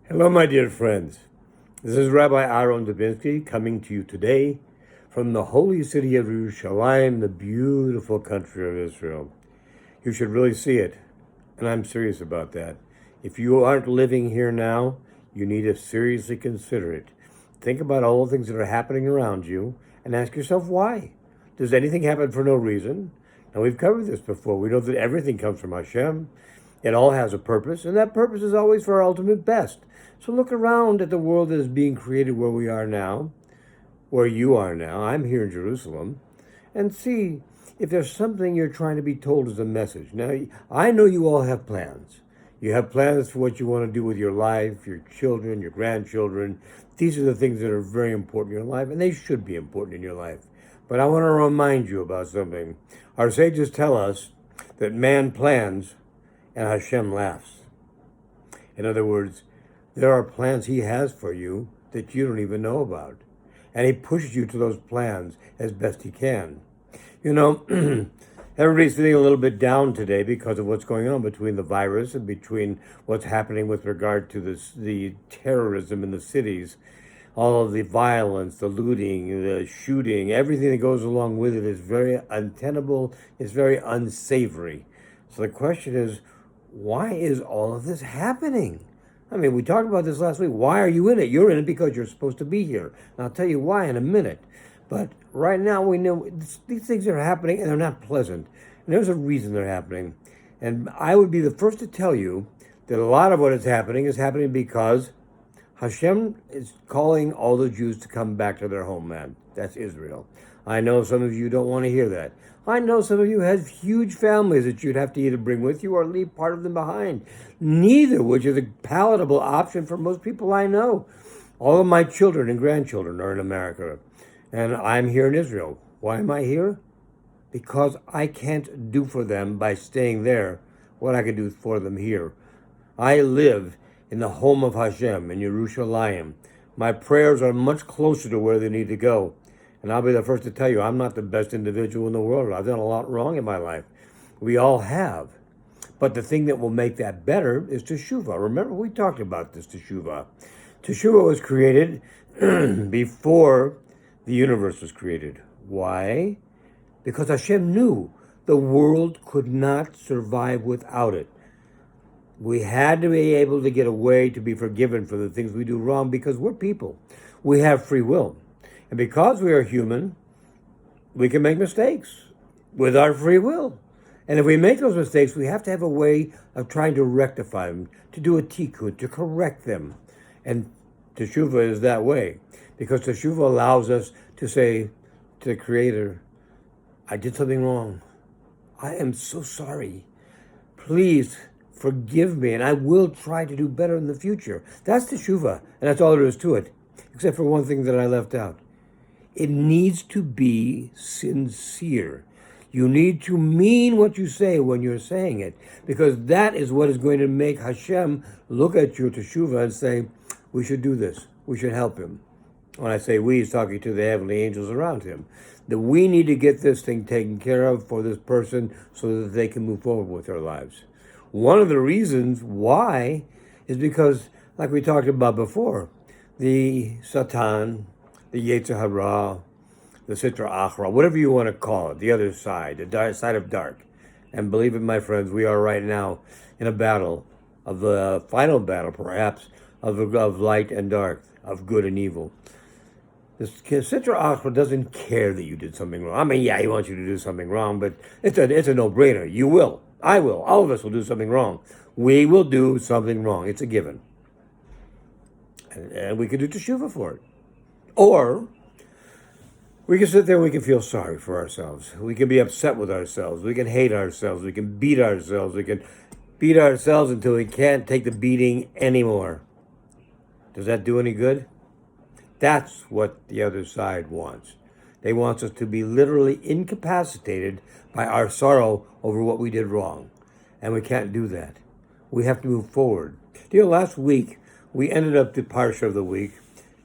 Hello, my dear friends. This is Rabbi Aharon Dobinsky coming to you today from the holy city of Jerusalem, the beautiful country of Israel. You should really see it, and I'm serious about that. If you aren't living here now, you need to seriously consider it. Think about all the things that are happening around you and ask yourself why. Does anything happen for no reason? Now, we've covered this before. We know that everything comes from Hashem. It all has a purpose, and that purpose is always for our ultimate best. So look around at the world that is being created where we are now, where you are now. I'm here in Jerusalem, and see if there's something you're trying to be told as a message. Now, I know you all have plans. You have plans for what you want to do with your life, your children, your grandchildren. These are the things that are very important in your life, and they should be important in your life. But I want to remind you about something. Our sages tell us that man plans and Hashem laughs. In other words, there are plans he has for you that you don't even know about. And he pushes you to those plans as best he can. You know, everybody's feeling a little bit down today because of what's going on between the virus and between what's happening with regard to the terrorism in the cities. All of the violence, the looting, the shooting, everything that goes along with it is very untenable, it's very unsavory. So the question is, why is all of this happening? I mean, we talked about this last week. Why are you in it? You're in it because you're supposed to be here. And I'll tell you why in a minute. But right now we know these things are happening and they're not pleasant. And there's a reason they're happening. And I would be the first to tell you that a lot of what is happening because Hashem is calling all the Jews to come back to their homeland. That's Israel. I know some of you don't want to hear that. I know some of you have huge families that you'd have to either bring with you or leave part of them behind. Neither, which is a palatable option for most people I know. All of my children and grandchildren are in America, and I'm here in Israel. Why am I here? Because I can't do for them by staying there what I can do for them here. I live in the home of Hashem, in Yerushalayim. My prayers are much closer to where they need to go. And I'll be the first to tell you, I'm not the best individual in the world. I've done a lot wrong in my life. We all have. But the thing that will make that better is teshuvah. Remember, we talked about this teshuvah. Teshuvah was created before the universe was created. Why? Because Hashem knew the world could not survive without it. We had to be able to get a way to be forgiven for the things we do wrong because we're people. We have free will. And because we are human, we can make mistakes with our free will. And if we make those mistakes, we have to have a way of trying to rectify them, to do a tikkun, to correct them. And teshuvah is that way. Because teshuvah allows us to say to the Creator, I did something wrong. I am so sorry. Please forgive me, and I will try to do better in the future. That's teshuvah, and that's all there is to it, except for one thing that I left out. It needs to be sincere. You need to mean what you say when you're saying it, because that is what is going to make Hashem look at your teshuvah and say, we should do this. We should help him. When I say we, he's talking to the heavenly angels around him. That we need to get this thing taken care of for this person so that they can move forward with their lives. One of the reasons why is because, like we talked about before, the Satan, the Yetzer Hara, the Sitra Achra, whatever you want to call it, the other side, the side of dark. And believe it, my friends, we are right now in a battle, of the final battle, perhaps, of light and dark, of good and evil. The Sitra Achra doesn't care that you did something wrong. I mean, yeah, he wants you to do something wrong, but it's a no-brainer. You will. I will. All of us will do something wrong. We will do something wrong. It's a given. And we can do teshuvah for it. Or we can sit there and we can feel sorry for ourselves. We can be upset with ourselves. We can hate ourselves. We can beat ourselves. We can beat ourselves until we can't take the beating anymore. Does that do any good? That's what the other side wants. They want us to be literally incapacitated by our sorrow over what we did wrong. And we can't do that. We have to move forward. You know, last week, we ended up the parsha of the week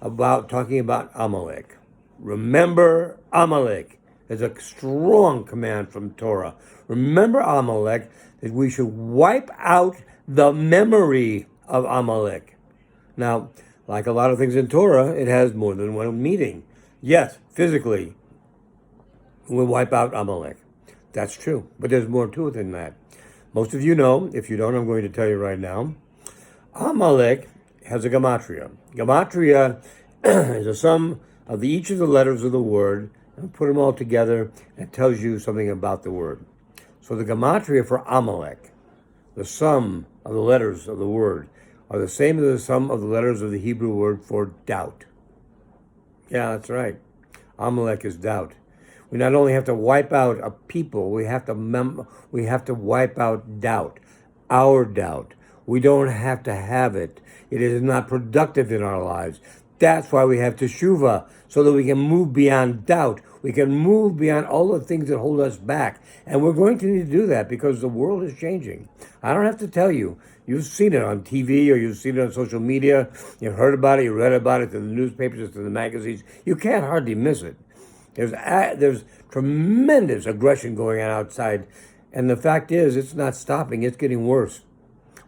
talking about Amalek. Remember Amalek. There's a strong command from Torah. Remember Amalek, that we should wipe out the memory of Amalek. Now, like a lot of things in Torah, it has more than one meaning. Yes, physically, we wipe out Amalek. That's true, but there's more to it than that. Most of you know. If you don't, I'm going to tell you right now. Amalek has a gematria. Gematria is a sum of each of the letters of the word, and put them all together, and it tells you something about the word. So the gematria for Amalek, the sum of the letters of the word, are the same as the sum of the letters of the Hebrew word for doubt. Yeah, that's right. Amalek is doubt. We not only have to wipe out a people, we have to wipe out doubt, our doubt. We don't have to have it. It is not productive in our lives. That's why we have teshuvah, so that we can move beyond doubt. We can move beyond all the things that hold us back. And we're going to need to do that because the world is changing. I don't have to tell you. You've seen it on TV or you've seen it on social media. You've heard about it, you read about it in the newspapers, in the magazines. You can't hardly miss it. There's tremendous aggression going on outside. And the fact is, it's not stopping. It's getting worse.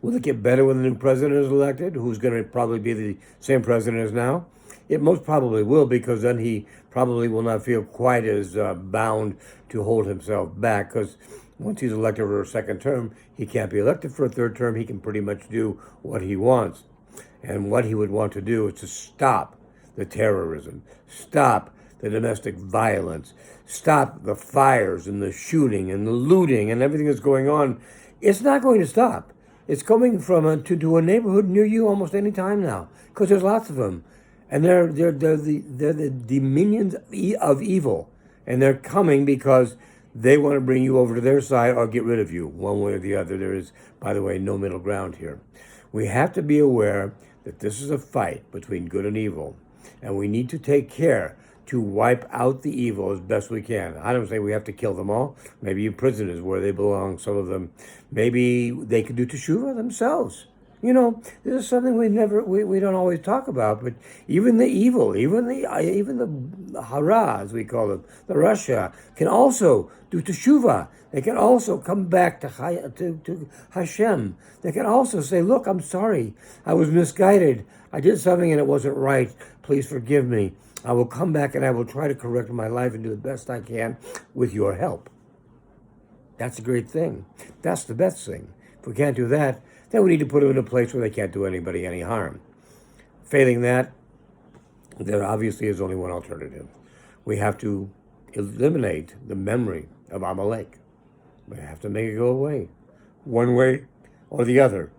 Will it get better when the new president is elected, who's going to probably be the same president as now? It most probably will, because then he probably will not feel quite as bound to hold himself back, because once he's elected for a second term, he can't be elected for a third term. He can pretty much do what he wants. And what he would want to do is to stop the terrorism, stop the domestic violence, stop the fires and the shooting and the looting and everything that's going on. It's not going to stop. It's coming from to a neighborhood near you almost any time now, because there's lots of them, and they're the dominions of evil, and they're coming because they want to bring you over to their side or get rid of you, one way or the other. There is, by the way, no middle ground here. We have to be aware that this is a fight between good and evil, and we need to take care to wipe out the evil as best we can. I don't say we have to kill them all. Maybe in prison is where they belong, some of them. Maybe they could do teshuvah themselves. You know, this is something we don't always talk about, but even the evil, even the hara, as we call it, the Russia, can also do teshuvah. They can also come back to Hashem. They can also say, look, I'm sorry. I was misguided. I did something and it wasn't right. Please forgive me. I will come back and I will try to correct my life and do the best I can with your help. That's a great thing. That's the best thing. If we can't do that, then we need to put them in a place where they can't do anybody any harm. Failing that, there obviously is only one alternative. We have to eliminate the memory of Amalek. We have to make it go away, one way or the other,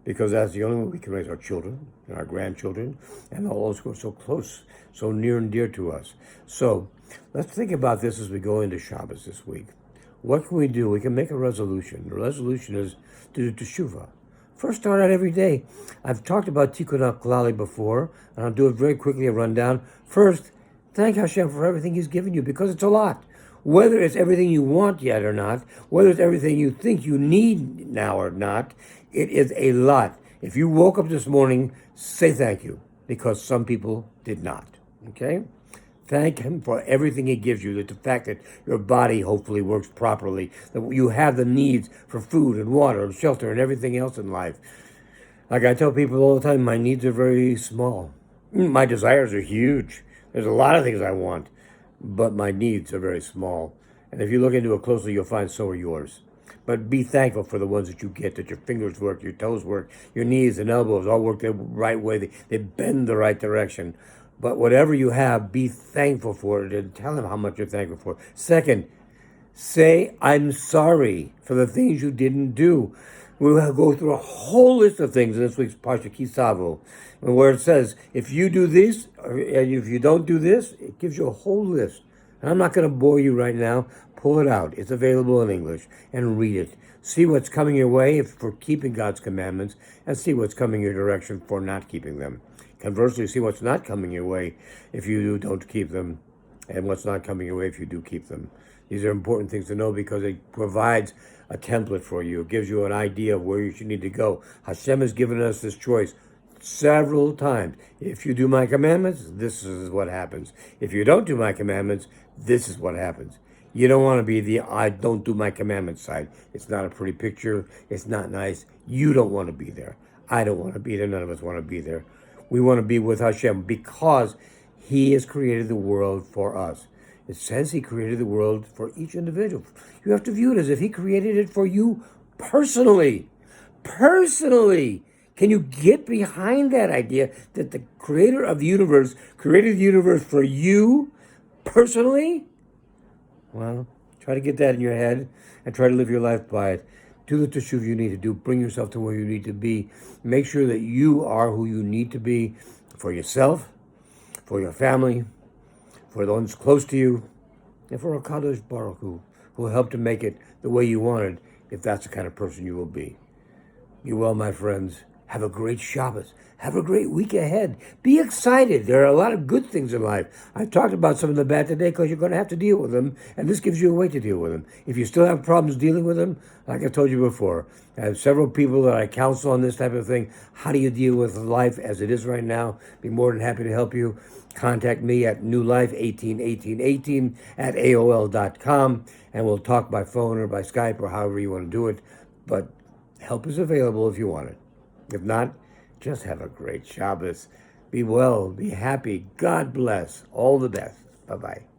because that's the only way we can raise our children and our grandchildren and all those who are so close, so near and dear to us. So let's think about this as we go into Shabbos this week. What can we do? We can make a resolution. The resolution is to do teshuvah. First, start out every day. I've talked about Tikkun HaKlali before, and I'll do it very quickly, a rundown. First, thank Hashem for everything He's given you, because it's a lot. Whether it's everything you want yet or not, whether it's everything you think you need now or not, it is a lot. If you woke up this morning, say thank you, because some people did not. Okay? Thank Him for everything He gives you, that the fact that your body hopefully works properly, that you have the needs for food and water and shelter and everything else in life. Like I tell people all the time, my needs are very small. My desires are huge. There's a lot of things I want, but my needs are very small. And if you look into it closely, you'll find so are yours. But be thankful for the ones that you get, that your fingers work, your toes work, your knees and elbows all work the right way. They bend the right direction. But whatever you have, be thankful for it and tell Him how much you're thankful for. Second, say, I'm sorry for the things you didn't do. We will go through a whole list of things in this week's Parsha Kisavo, where it says, if you do this, and if you don't do this, it gives you a whole list. And I'm not going to bore you right now. Pull it out. It's available in English, and read it. See what's coming your way for keeping God's commandments, and see what's coming your direction for not keeping them. Conversely, see what's not coming your way if you don't keep them, and what's not coming your way if you do keep them. These are important things to know, because it provides a template for you. It gives you an idea of where you should need to go. Hashem has given us this choice several times. If you do my commandments, this is what happens. If you don't do my commandments, this is what happens. You don't want to be the I don't do my commandments side. It's not a pretty picture. It's not nice. You don't want to be there. I don't want to be there. None of us want to be there. We want to be with Hashem because He has created the world for us. It says He created the world for each individual. You have to view it as if He created it for you personally. Personally. Can you get behind that idea that the creator of the universe created the universe for you personally? Well, try to get that in your head and try to live your life by it. Do the teshuv you need to do. Bring yourself to where you need to be. Make sure that you are who you need to be for yourself, for your family, for the ones close to you, and for HaKadosh Baruch Hu, who will help to make it the way you want it, if that's the kind of person you will be. Be well, my friends. Have a great Shabbos. Have a great week ahead. Be excited. There are a lot of good things in life. I've talked about some of the bad today because you're going to have to deal with them, and this gives you a way to deal with them. If you still have problems dealing with them, like I told you before, I have several people that I counsel on this type of thing. How do you deal with life as it is right now? Be more than happy to help you. Contact me at newlife181818 at AOL.com, and we'll talk by phone or by Skype or however you want to do it. But help is available if you want it. If not, just have a great Shabbos. Be well, be happy. God bless. All the best. Bye-bye.